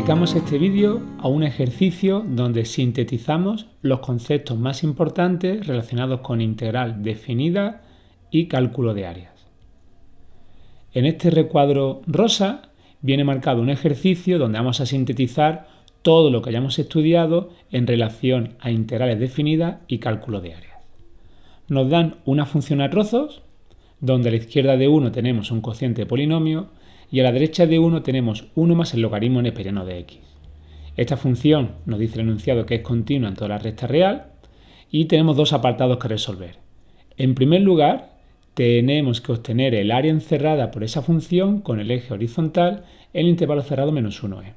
Dedicamos este vídeo a un ejercicio donde sintetizamos los conceptos más importantes relacionados con integral definida y cálculo de áreas. En este recuadro rosa viene marcado un ejercicio donde vamos a sintetizar todo lo que hayamos estudiado en relación a integrales definidas y cálculo de áreas. Nos dan una función a trozos, donde a la izquierda de 1 tenemos un cociente de polinomio y a la derecha de 1 tenemos 1 más el logaritmo neperiano de x. Esta función nos dice el enunciado que es continua en toda la recta real y tenemos dos apartados que resolver. En primer lugar, tenemos que obtener el área encerrada por esa función con el eje horizontal en el intervalo cerrado menos 1e.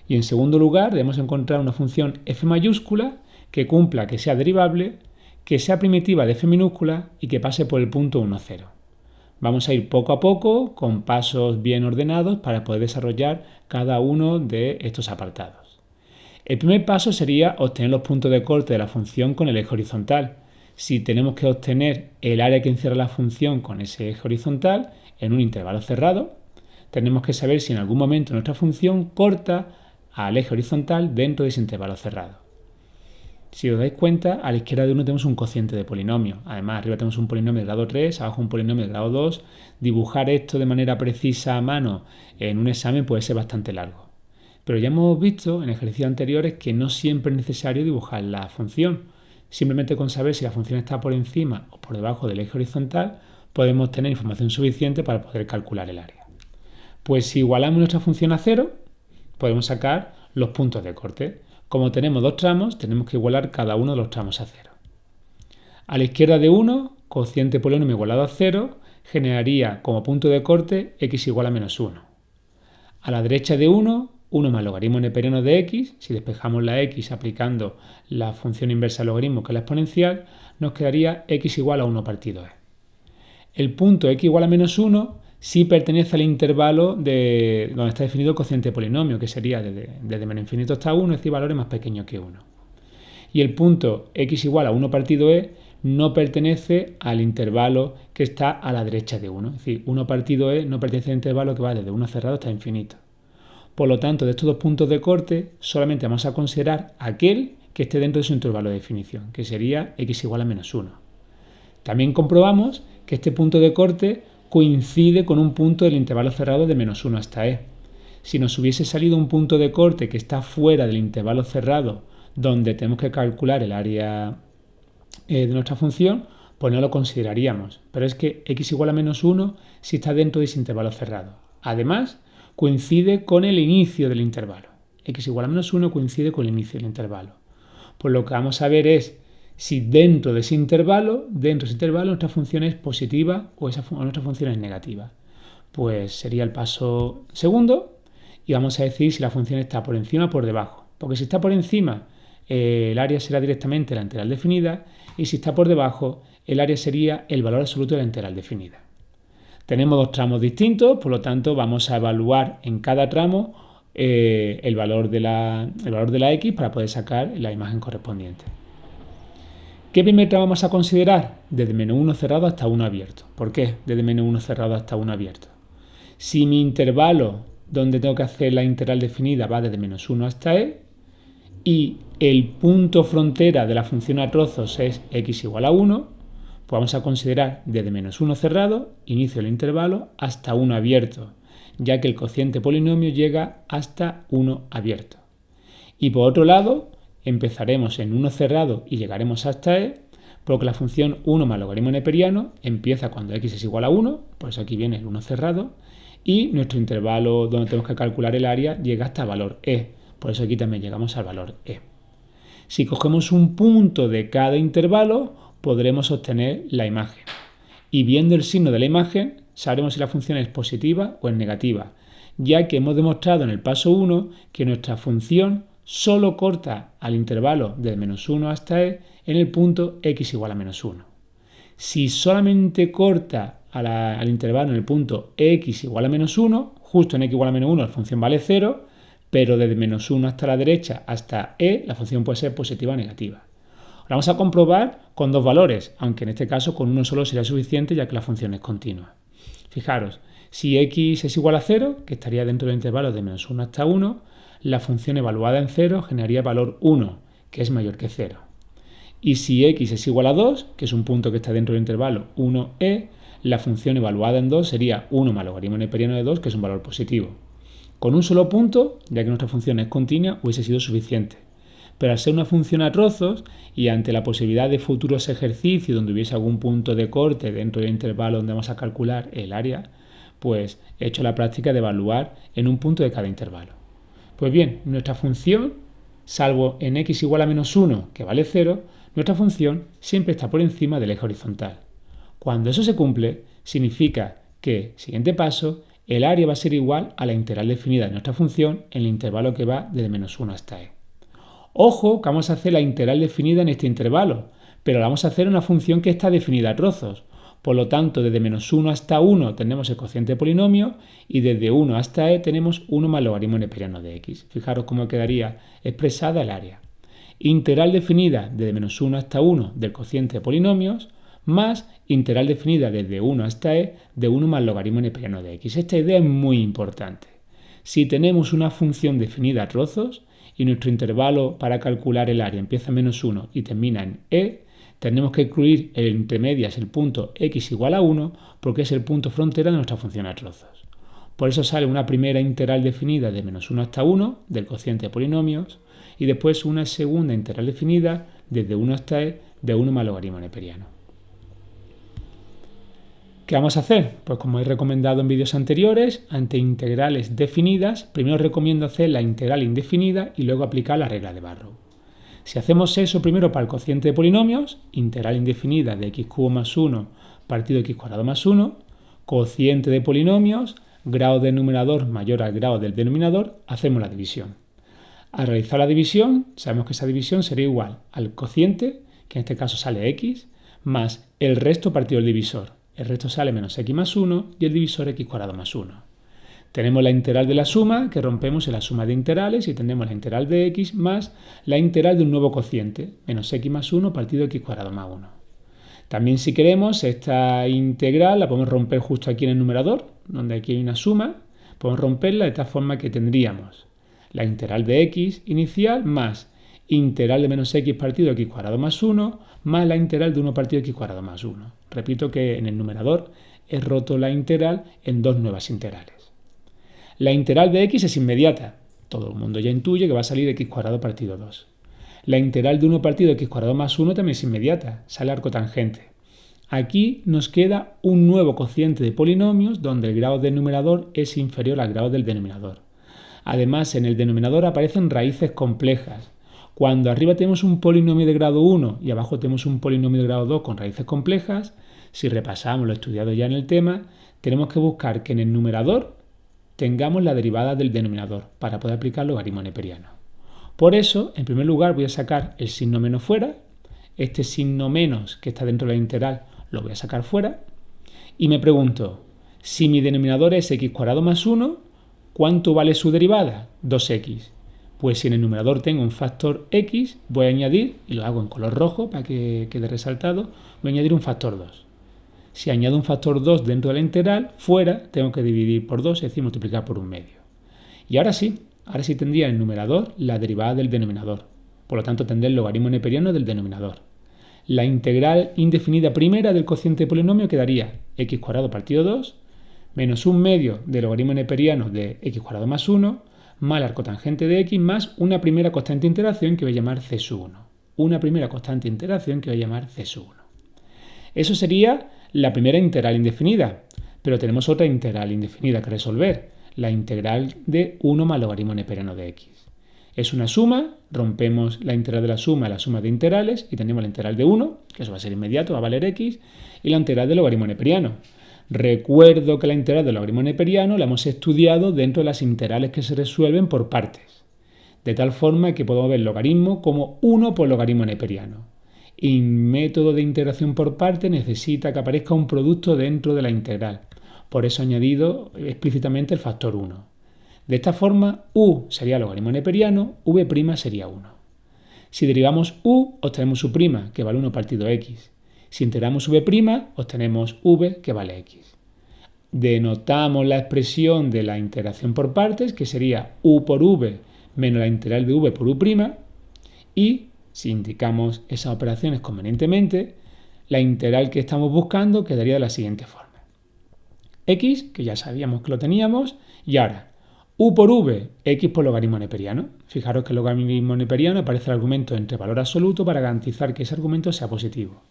Y en segundo lugar, debemos encontrar una función f mayúscula que cumpla que sea derivable, que sea primitiva de f minúscula y que pase por el punto 1, 0. Vamos a ir poco a poco con pasos bien ordenados para poder desarrollar cada uno de estos apartados. El primer paso sería obtener los puntos de corte de la función con el eje horizontal. Si tenemos que obtener el área que encierra la función con ese eje horizontal en un intervalo cerrado, tenemos que saber si en algún momento nuestra función corta al eje horizontal dentro de ese intervalo cerrado. Si os dais cuenta, a la izquierda de 1 tenemos un cociente de polinomio. Además, arriba tenemos un polinomio de grado 3, abajo un polinomio de grado 2. Dibujar esto de manera precisa a mano en un examen puede ser bastante largo. Pero ya hemos visto en ejercicios anteriores que no siempre es necesario dibujar la función. Simplemente con saber si la función está por encima o por debajo del eje horizontal, podemos tener información suficiente para poder calcular el área. Pues si igualamos nuestra función a 0, podemos sacar los puntos de corte. Como tenemos dos tramos, tenemos que igualar cada uno de los tramos a 0. A la izquierda de 1, cociente polinomio igualado a 0, generaría como punto de corte x igual a menos 1. A la derecha de 1, 1 más logaritmo neperiano de x, si despejamos la x aplicando la función inversa del logaritmo que es la exponencial, nos quedaría x igual a 1 partido e. El punto x igual a menos 1 sí pertenece al intervalo donde está definido el cociente de polinomio, que sería desde menos infinito hasta 1, es decir, valores más pequeños que 1. Y el punto x igual a 1 partido e no pertenece al intervalo que está a la derecha de 1. Es decir, 1 partido e no pertenece al intervalo que va desde 1 cerrado hasta infinito. Por lo tanto, de estos dos puntos de corte, solamente vamos a considerar aquel que esté dentro de su intervalo de definición, que sería x igual a menos 1. También comprobamos que este punto de corte coincide con un punto del intervalo cerrado de menos 1 hasta e. Si nos hubiese salido un punto de corte que está fuera del intervalo cerrado donde tenemos que calcular el área de nuestra función, pues no lo consideraríamos. Pero es que x igual a menos 1 sí está dentro de ese intervalo cerrado. Además, coincide con el inicio del intervalo. X igual a menos 1 coincide con el inicio del intervalo. Pues lo que vamos a ver es si dentro de ese intervalo, nuestra función es positiva o nuestra función es negativa. Pues sería el paso segundo y vamos a decir si la función está por encima o por debajo. Porque si está por encima, el área será directamente la integral definida y si está por debajo, el área sería el valor absoluto de la integral definida. Tenemos dos tramos distintos, por lo tanto vamos a evaluar en cada tramo el valor de la x para poder sacar la imagen correspondiente. ¿Qué primer tramo vamos a considerar? Desde menos 1 cerrado hasta 1 abierto. ¿Por qué desde menos 1 cerrado hasta 1 abierto? Si mi intervalo donde tengo que hacer la integral definida va desde menos 1 hasta e y el punto frontera de la función a trozos es x igual a 1, pues vamos a considerar desde menos 1 cerrado, inicio del intervalo, hasta 1 abierto, ya que el cociente polinomio llega hasta 1 abierto. Y por otro lado, empezaremos en 1 cerrado y llegaremos hasta e, porque la función 1 más logaritmo neperiano empieza cuando x es igual a 1, por eso aquí viene el 1 cerrado, y nuestro intervalo donde tenemos que calcular el área llega hasta el valor e, por eso aquí también llegamos al valor e. Si cogemos un punto de cada intervalo, podremos obtener la imagen. Y viendo el signo de la imagen, sabremos si la función es positiva o es negativa, ya que hemos demostrado en el paso 1 que nuestra función solo corta al intervalo de menos 1 hasta e en el punto x igual a menos 1. Si solamente corta al intervalo en el punto x igual a menos 1, justo en x igual a menos 1 la función vale 0, pero desde menos 1 hasta la derecha hasta e la función puede ser positiva o negativa. Ahora vamos a comprobar con dos valores, aunque en este caso con uno solo sería suficiente ya que la función es continua. Fijaros, si x es igual a 0, que estaría dentro del intervalo de menos 1 hasta 1, la función evaluada en 0 generaría el valor 1, que es mayor que 0. Y si x es igual a 2, que es un punto que está dentro del intervalo 1e, la función evaluada en 2 sería 1 más logaritmo neperiano de 2, que es un valor positivo. Con un solo punto, ya que nuestra función es continua, hubiese sido suficiente. Pero al ser una función a trozos y ante la posibilidad de futuros ejercicios donde hubiese algún punto de corte dentro del intervalo donde vamos a calcular el área, pues he hecho la práctica de evaluar en un punto de cada intervalo. Pues bien, nuestra función, salvo en x igual a menos 1, que vale 0, nuestra función siempre está por encima del eje horizontal. Cuando eso se cumple, significa que, siguiente paso, el área va a ser igual a la integral definida de nuestra función en el intervalo que va desde menos 1 hasta e. Ojo que vamos a hacer la integral definida en este intervalo, pero la vamos a hacer en una función que está definida a trozos. Por lo tanto, desde menos 1 hasta 1 tenemos el cociente de polinomio y desde 1 hasta e tenemos 1 más logaritmo neperiano de x. Fijaros cómo quedaría expresada el área. Integral definida desde menos 1 hasta 1 del cociente de polinomios más integral definida desde 1 hasta e de 1 más logaritmo neperiano de x. Esta idea es muy importante. Si tenemos una función definida a trozos y nuestro intervalo para calcular el área empieza en menos 1 y termina en e, tenemos que incluir entre medias el punto x igual a 1 porque es el punto frontera de nuestra función a trozos. Por eso sale una primera integral definida de menos 1 hasta 1 del cociente de polinomios y después una segunda integral definida desde 1 hasta e de 1 más logaritmo neperiano. ¿Qué vamos a hacer? Pues como he recomendado en vídeos anteriores, ante integrales definidas, primero recomiendo hacer la integral indefinida y luego aplicar la regla de Barrow. Si hacemos eso primero para el cociente de polinomios, integral indefinida de x cubo más 1 partido x cuadrado más 1, cociente de polinomios, grado del numerador mayor al grado del denominador, hacemos la división. Al realizar la división, sabemos que esa división sería igual al cociente, que en este caso sale x, más el resto partido del divisor. El resto sale menos x más 1 y el divisor x cuadrado más 1. Tenemos la integral de la suma, que rompemos en la suma de integrales y tenemos la integral de x más la integral de un nuevo cociente, menos x más 1 partido x cuadrado más 1. También si queremos, esta integral la podemos romper justo aquí en el numerador, donde aquí hay una suma, podemos romperla de tal forma que tendríamos la integral de x inicial más integral de menos x partido x cuadrado más 1 más la integral de 1 partido x cuadrado más 1. Repito que en el numerador he roto la integral en dos nuevas integrales. La integral de x es inmediata. Todo el mundo ya intuye que va a salir x cuadrado partido 2. La integral de 1 partido x cuadrado más 1 también es inmediata. Sale arcotangente. Aquí nos queda un nuevo cociente de polinomios donde el grado del numerador es inferior al grado del denominador. Además, en el denominador aparecen raíces complejas. Cuando arriba tenemos un polinomio de grado 1 y abajo tenemos un polinomio de grado 2 con raíces complejas, si repasamos lo estudiado ya en el tema, tenemos que buscar que en el numerador tengamos la derivada del denominador para poder aplicar logaritmo neperiano. Por eso, en primer lugar, voy a sacar el signo menos fuera. Este signo menos que está dentro de la integral lo voy a sacar fuera. Y me pregunto, si mi denominador es x cuadrado más 1, ¿cuánto vale su derivada? 2x. Pues si en el numerador tengo un factor x, voy a añadir, y lo hago en color rojo para que quede resaltado, voy a añadir un factor 2. Si añado un factor 2 dentro de la integral, fuera tengo que dividir por 2, es decir, multiplicar por 1/2. Y ahora sí tendría en el numerador la derivada del denominador. Por lo tanto, tendré el logaritmo neperiano del denominador. La integral indefinida primera del cociente de polinomio quedaría x cuadrado partido 2 menos 1/2 del logaritmo neperiano de x cuadrado más 1 más la arcotangente de x más una primera constante de integración que voy a llamar c sub 1. Una primera constante de integración que voy a llamar c sub 1. Eso sería la primera integral indefinida, pero tenemos otra integral indefinida que resolver, la integral de 1 más logaritmo neperiano de x. Es una suma, rompemos la integral de la suma de integrales y tenemos la integral de 1, que eso va a ser inmediato, va a valer x, y la integral del logaritmo neperiano. Recuerdo que la integral del logaritmo neperiano la hemos estudiado dentro de las integrales que se resuelven por partes, de tal forma que podemos ver logaritmo como 1 por logaritmo neperiano. Y método de integración por partes necesita que aparezca un producto dentro de la integral. Por eso he añadido explícitamente el factor 1. De esta forma, u sería logaritmo neperiano, v' sería 1. Si derivamos u, obtenemos u', que vale 1 partido x. Si integramos v', obtenemos v, que vale x. Denotamos la expresión de la integración por partes, que sería u por v menos la integral de v por u', y si indicamos esas operaciones convenientemente, la integral que estamos buscando quedaría de la siguiente forma. X, que ya sabíamos que lo teníamos, y ahora u por v, x por logaritmo neperiano. Fijaros que el logaritmo neperiano aparece el argumento entre valor absoluto para garantizar que ese argumento sea positivo.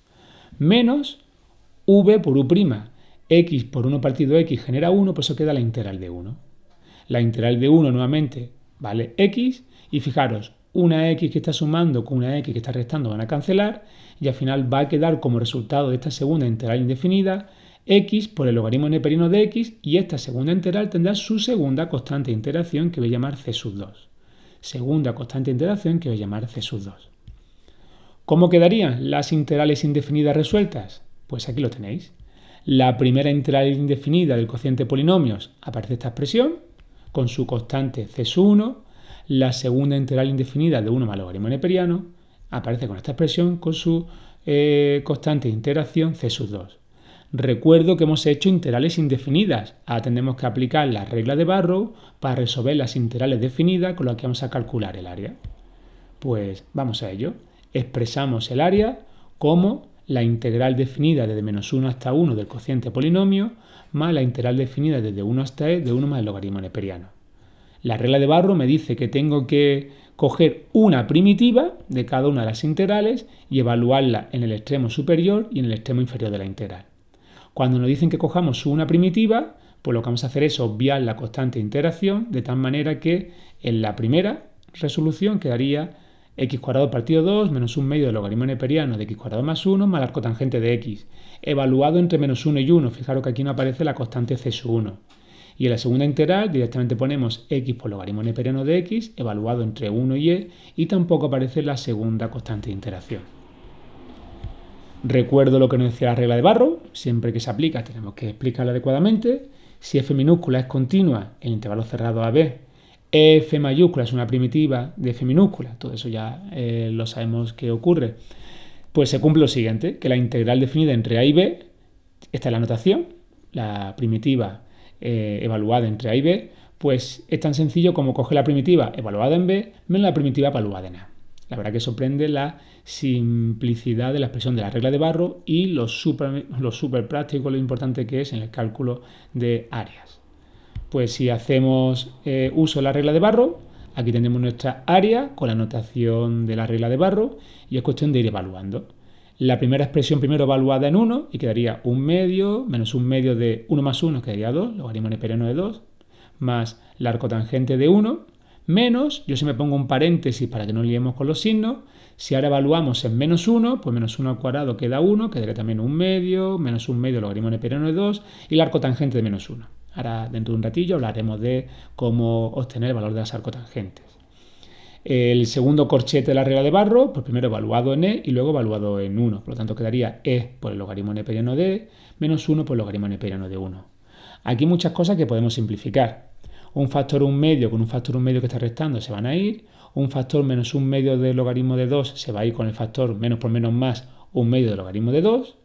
Menos v por u', x por 1 partido x genera 1, por eso queda la integral de 1. La integral de 1 nuevamente vale x, y fijaros, una x que está sumando con una x que está restando van a cancelar, y al final va a quedar como resultado de esta segunda integral indefinida x por el logaritmo neperiano de x, y esta segunda integral tendrá su segunda constante de integración que voy a llamar c sub 2. Segunda constante de integración que voy a llamar c sub 2. ¿Cómo quedarían las integrales indefinidas resueltas? Pues aquí lo tenéis. La primera integral indefinida del cociente de polinomios aparece esta expresión con su constante c sub 1. La segunda integral indefinida de 1 más logaritmo neperiano aparece con esta expresión con su constante de integración c sub 2. Recuerdo que hemos hecho integrales indefinidas. Ahora tendremos que aplicar la regla de Barrow para resolver las integrales definidas con las que vamos a calcular el área. Pues vamos a ello. Expresamos el área como la integral definida desde menos 1 hasta 1 del cociente polinomio más la integral definida desde 1 hasta e de 1 más el logaritmo neperiano. La regla de Barrow me dice que tengo que coger una primitiva de cada una de las integrales y evaluarla en el extremo superior y en el extremo inferior de la integral. Cuando nos dicen que cojamos una primitiva, pues lo que vamos a hacer es obviar la constante de integración de tal manera que en la primera resolución quedaría x cuadrado partido 2 menos un medio del logaritmo neperiano de x cuadrado más 1 más el arcotangente de x, evaluado entre menos 1 y 1. Fijaros que aquí no aparece la constante c sub 1. Y en la segunda integral directamente ponemos x por logaritmo neperiano de x, evaluado entre 1 y e, y tampoco aparece la segunda constante de integración. Recuerdo lo que nos decía la regla de Barrow, siempre que se aplica tenemos que explicarla adecuadamente. Si f minúscula es continua en intervalo cerrado AB, f mayúscula es una primitiva de f minúscula, todo eso ya lo sabemos que ocurre, pues se cumple lo siguiente, que la integral definida entre a y b, esta es la notación, la primitiva evaluada entre a y b, pues es tan sencillo como coger la primitiva evaluada en b menos la primitiva evaluada en a. La verdad que sorprende la simplicidad de la expresión de la regla de Barrow y lo súper práctico, lo importante que es en el cálculo de áreas. Pues si hacemos uso de la regla de Barrow, aquí tenemos nuestra área con la notación de la regla de Barrow y es cuestión de ir evaluando. La primera expresión primero evaluada en 1 y quedaría 1 medio menos 1 medio de 1 más 1 quedaría 2, logaritmo neperiano de 2, más la arcotangente de 1, menos, yo siempre pongo un paréntesis para que no liemos con los signos, si ahora evaluamos en menos 1, pues menos 1 al cuadrado queda 1, quedaría también 1 medio, menos 1 medio logaritmo neperiano de 2 y la arcotangente de menos 1. Ahora dentro de un ratillo hablaremos de cómo obtener el valor de las arcotangentes. El segundo corchete de la regla de Barrow, pues primero evaluado en e y luego evaluado en 1, por lo tanto quedaría e por el logaritmo neperiano de e menos 1 por el logaritmo neperiano de 1. Aquí hay muchas cosas que podemos simplificar. Un factor 1 medio con un factor 1 medio que está restando se van a ir. Un factor menos 1 medio del logaritmo de 2 se va a ir con el factor menos por menos más 1 medio del logaritmo de 2.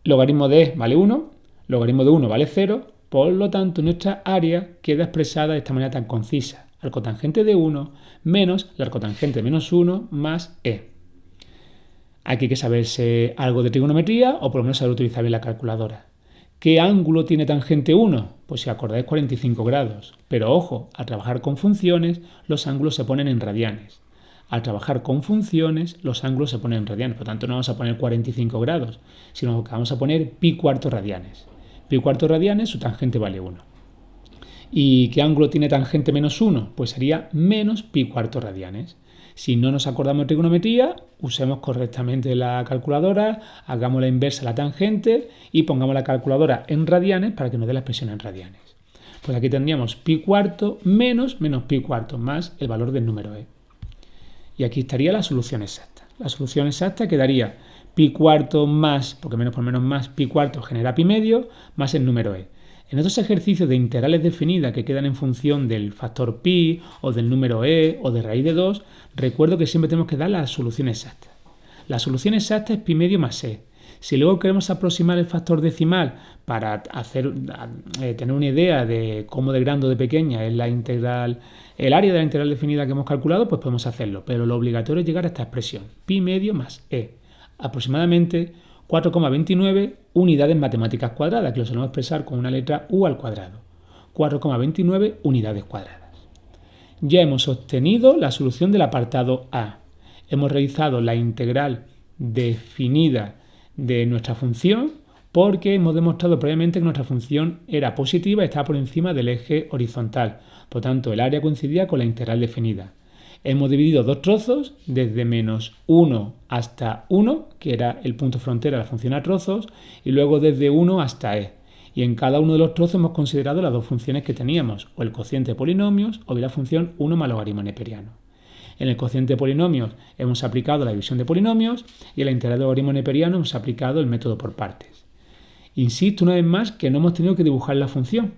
Logaritmo de e vale 1. Logaritmo de 1 vale 0. Por lo tanto, nuestra área queda expresada de esta manera tan concisa. Arcotangente de 1 menos la arcotangente de menos 1 más e. Aquí hay que saberse algo de trigonometría o por lo menos saber utilizar bien la calculadora. ¿Qué ángulo tiene tangente 1? Pues si acordáis 45 grados. Pero ojo, al trabajar con funciones, los ángulos se ponen en radianes. Al trabajar con funciones, los ángulos se ponen en radianes. Por lo tanto, no vamos a poner 45 grados, sino que vamos a poner pi cuartos radianes. Pi cuartos radianes, su tangente vale 1. ¿Y qué ángulo tiene tangente menos 1? Pues sería menos pi cuartos radianes. Si no nos acordamos de trigonometría, usemos correctamente la calculadora, hagamos la inversa a la tangente y pongamos la calculadora en radianes para que nos dé la expresión en radianes. Pues aquí tendríamos pi cuarto menos pi cuarto más el valor del número e. Y aquí estaría la solución exacta. La solución exacta quedaría pi cuarto más, porque menos por menos más, pi cuarto genera pi medio, más el número e. En estos ejercicios de integrales definidas que quedan en función del factor pi o del número e o de raíz de 2, recuerdo que siempre tenemos que dar la solución exacta. La solución exacta es pi medio más e. Si luego queremos aproximar el factor decimal para tener una idea de cómo de grande o de pequeña es la integral, el área de la integral definida que hemos calculado, pues podemos hacerlo. Pero lo obligatorio es llegar a esta expresión, pi medio más e, aproximadamente 4,29 unidades matemáticas cuadradas, que lo solemos expresar con una letra u al cuadrado. 4,29 unidades cuadradas. Ya hemos obtenido la solución del apartado A. Hemos realizado la integral definida de nuestra función porque hemos demostrado previamente que nuestra función era positiva y estaba por encima del eje horizontal. Por tanto, el área coincidía con la integral definida. Hemos dividido dos trozos, desde menos 1 hasta 1, que era el punto frontera de la función a trozos, y luego desde 1 hasta e. Y en cada uno de los trozos hemos considerado las dos funciones que teníamos, o el cociente de polinomios o bien la función 1 más logaritmo neperiano. En el cociente de polinomios hemos aplicado la división de polinomios y en la integral de logaritmo neperiano hemos aplicado el método por partes. Insisto una vez más que no hemos tenido que dibujar la función.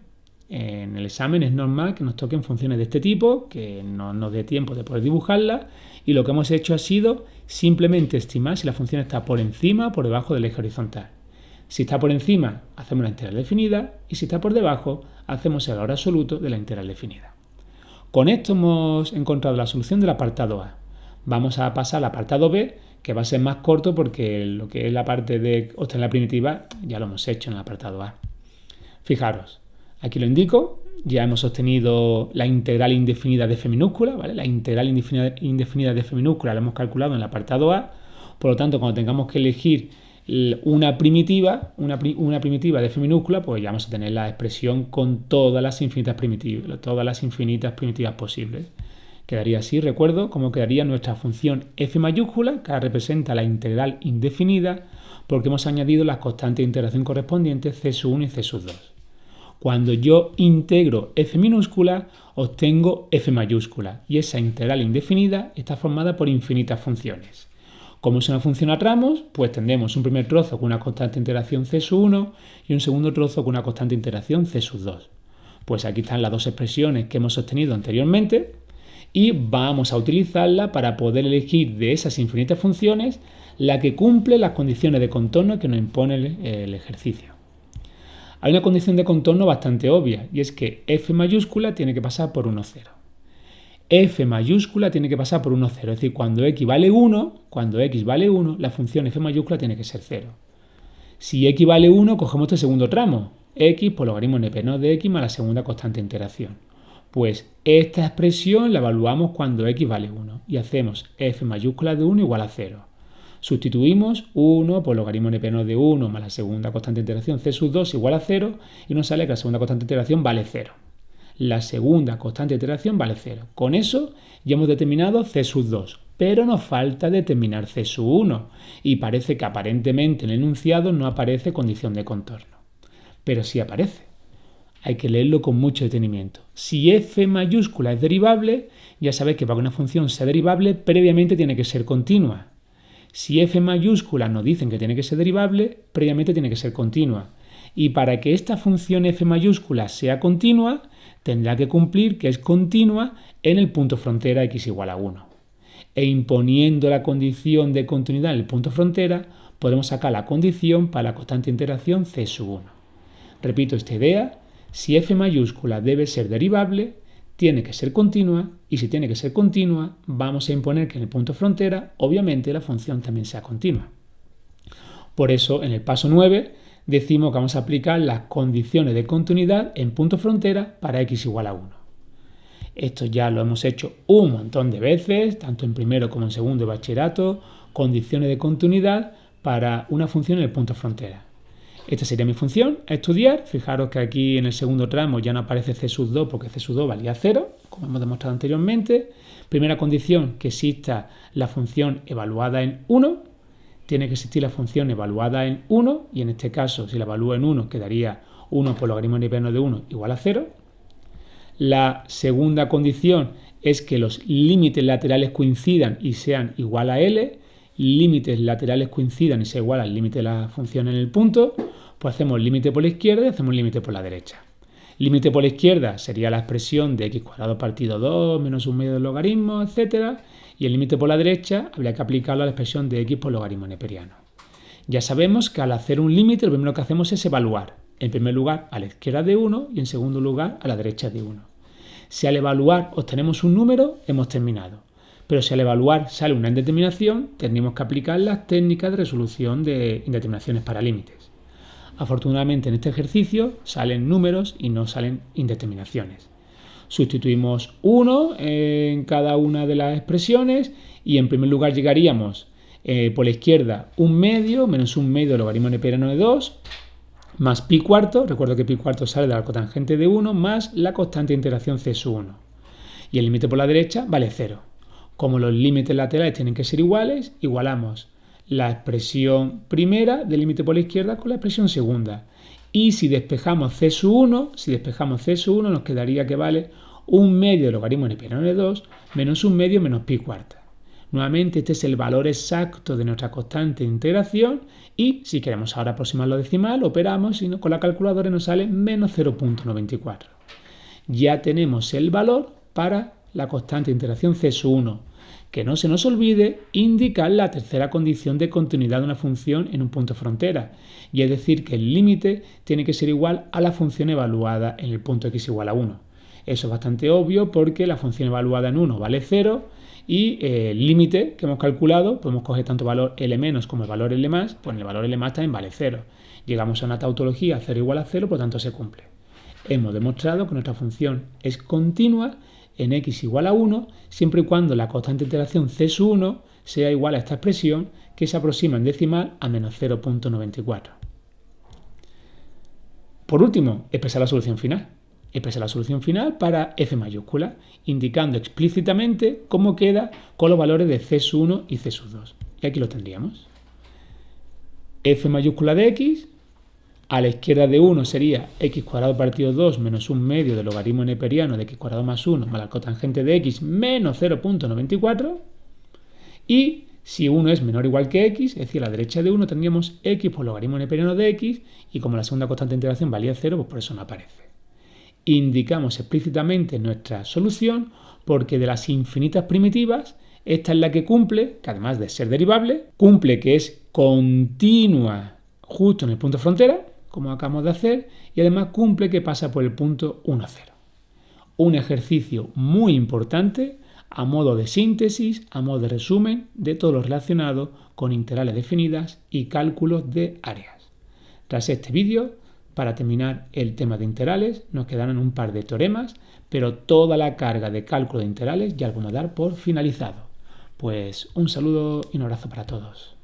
En el examen es normal que nos toquen funciones de este tipo, que no nos dé tiempo de poder dibujarlas, y lo que hemos hecho ha sido simplemente estimar si la función está por encima o por debajo del eje horizontal. Si está por encima, hacemos la integral definida, y si está por debajo, hacemos el valor absoluto de la integral definida. Con esto hemos encontrado la solución del apartado A. Vamos a pasar al apartado B, que va a ser más corto porque lo que es la parte de obtener la primitiva ya lo hemos hecho en el apartado A. Fijaros, aquí lo indico, ya hemos obtenido la integral indefinida de f minúscula, ¿vale? La integral indefinida de f minúscula la hemos calculado en el apartado A, por lo tanto, cuando tengamos que elegir una primitiva de f minúscula, pues ya vamos a tener la expresión con todas las infinitas primitivas posibles. Quedaría así, recuerdo, como quedaría nuestra función f mayúscula, que representa la integral indefinida, porque hemos añadido las constantes de integración correspondientes c1 y c2. Cuando yo integro f minúscula, obtengo f mayúscula, y esa integral indefinida está formada por infinitas funciones. Como es una función a tramos, pues tendremos un primer trozo con una constante de integración c1 y un segundo trozo con una constante de integración c2. Pues aquí están las dos expresiones que hemos obtenido anteriormente y vamos a utilizarla para poder elegir de esas infinitas funciones la que cumple las condiciones de contorno que nos impone el ejercicio. Hay una condición de contorno bastante obvia y es que f mayúscula tiene que pasar por 1, 0. F mayúscula tiene que pasar por 1, 0. Es decir, cuando x vale 1, la función f mayúscula tiene que ser 0. Si x vale 1, cogemos este segundo tramo, x por logaritmo neperiano de x más la segunda constante de integración. Pues esta expresión la evaluamos cuando x vale 1 y hacemos f mayúscula de 1 igual a 0. Sustituimos 1 por logaritmo neperiano de 1 más la segunda constante de integración c2 igual a 0 y nos sale que la segunda constante de integración vale 0. La segunda constante de iteración vale 0. Con eso ya hemos determinado c2, pero nos falta determinar c1 y parece que aparentemente en el enunciado no aparece condición de contorno. Pero sí aparece. Hay que leerlo con mucho detenimiento. Si f mayúscula es derivable, ya sabéis que para que una función sea derivable, previamente tiene que ser continua. Si f mayúscula nos dicen que tiene que ser derivable, previamente tiene que ser continua. Y para que esta función f mayúscula sea continua, tendrá que cumplir que es continua en el punto frontera x igual a 1. E imponiendo la condición de continuidad en el punto frontera, podemos sacar la condición para la constante de integración c1. Repito esta idea, si f mayúscula debe ser derivable, tiene que ser continua, y si tiene que ser continua, vamos a imponer que en el punto frontera, obviamente, la función también sea continua. Por eso, en el paso 9, decimos que vamos a aplicar las condiciones de continuidad en punto frontera para x igual a 1. Esto ya lo hemos hecho un montón de veces, tanto en primero como en segundo de bachillerato, condiciones de continuidad para una función en el punto frontera. Esta sería mi función a estudiar. Fijaros que aquí en el segundo tramo ya no aparece c2 porque c2 valía 0, como hemos demostrado anteriormente. Primera condición, que exista la función evaluada en 1. Tiene que existir la función evaluada en 1 y en este caso, si la evalúo en 1, quedaría 1 por logaritmo neperiano de 1 igual a 0. La segunda condición es que los límites laterales coincidan y sean igual a L. Límites laterales coincidan y sea igual al límite de la función en el punto, pues hacemos límite por la izquierda y hacemos límite por la derecha. Límite por la izquierda sería la expresión de x cuadrado partido 2 menos un medio del logaritmo, etc. Y el límite por la derecha habría que aplicarlo a la expresión de x por logaritmo neperiano. Ya sabemos que al hacer un límite lo primero que hacemos es evaluar. En primer lugar a la izquierda de 1 y en segundo lugar a la derecha de 1. Si al evaluar obtenemos un número, hemos terminado. Pero si al evaluar sale una indeterminación, tendremos que aplicar las técnicas de resolución de indeterminaciones para límites. Afortunadamente en este ejercicio salen números y no salen indeterminaciones. Sustituimos 1 en cada una de las expresiones y en primer lugar llegaríamos por la izquierda 1/2 menos 1/2 del logaritmo neperiano de 2 más pi cuarto, recuerdo que pi cuarto sale de la cotangente de 1 más la constante de integración c sub 1. Y el límite por la derecha vale 0. Como los límites laterales tienen que ser iguales, igualamos la expresión primera del límite por la izquierda con la expresión segunda. Y si despejamos c sub 1, nos quedaría que vale 1/2 del logaritmo neperiano de 2 menos 1/2 menos pi cuarta. Nuevamente este es el valor exacto de nuestra constante de integración y si queremos ahora aproximarlo a decimal, operamos y con la calculadora nos sale menos 0.94. Ya tenemos el valor para la constante de integración c sub 1. Que no se nos olvide indicar la tercera condición de continuidad de una función en un punto frontera, y es decir que el límite tiene que ser igual a la función evaluada en el punto x igual a 1. Eso es bastante obvio porque la función evaluada en 1 vale 0 y el límite que hemos calculado, podemos coger tanto el valor L- como el valor L+, pues el valor L+ también vale 0. Llegamos a una tautología 0 igual a 0, por tanto se cumple. Hemos demostrado que nuestra función es continua en x igual a 1, siempre y cuando la constante de integración c sub 1 sea igual a esta expresión que se aproxima en decimal a menos 0.94. Por último, expresar la solución final. Expresar la solución final para f mayúscula, indicando explícitamente cómo queda con los valores de c sub 1 y c sub 2. Y aquí lo tendríamos. F mayúscula de x, a la izquierda de 1 sería x cuadrado partido 2 menos 1/2 del logaritmo neperiano de x cuadrado más 1 más la cotangente de x menos 0.94. Y si 1 es menor o igual que x, es decir, a la derecha de 1 tendríamos x por logaritmo neperiano de x y como la segunda constante de integración valía 0, pues por eso no aparece. Indicamos explícitamente nuestra solución porque de las infinitas primitivas, esta es la que cumple, que además de ser derivable, cumple que es continua justo en el punto frontera, como acabamos de hacer, y además cumple que pasa por el punto 1, 0. Un ejercicio muy importante a modo de síntesis, a modo de resumen de todo lo relacionado con integrales definidas y cálculos de áreas. Tras este vídeo, para terminar el tema de integrales, nos quedarán un par de teoremas, pero toda la carga de cálculo de integrales ya lo vamos a dar por finalizado. Pues un saludo y un abrazo para todos.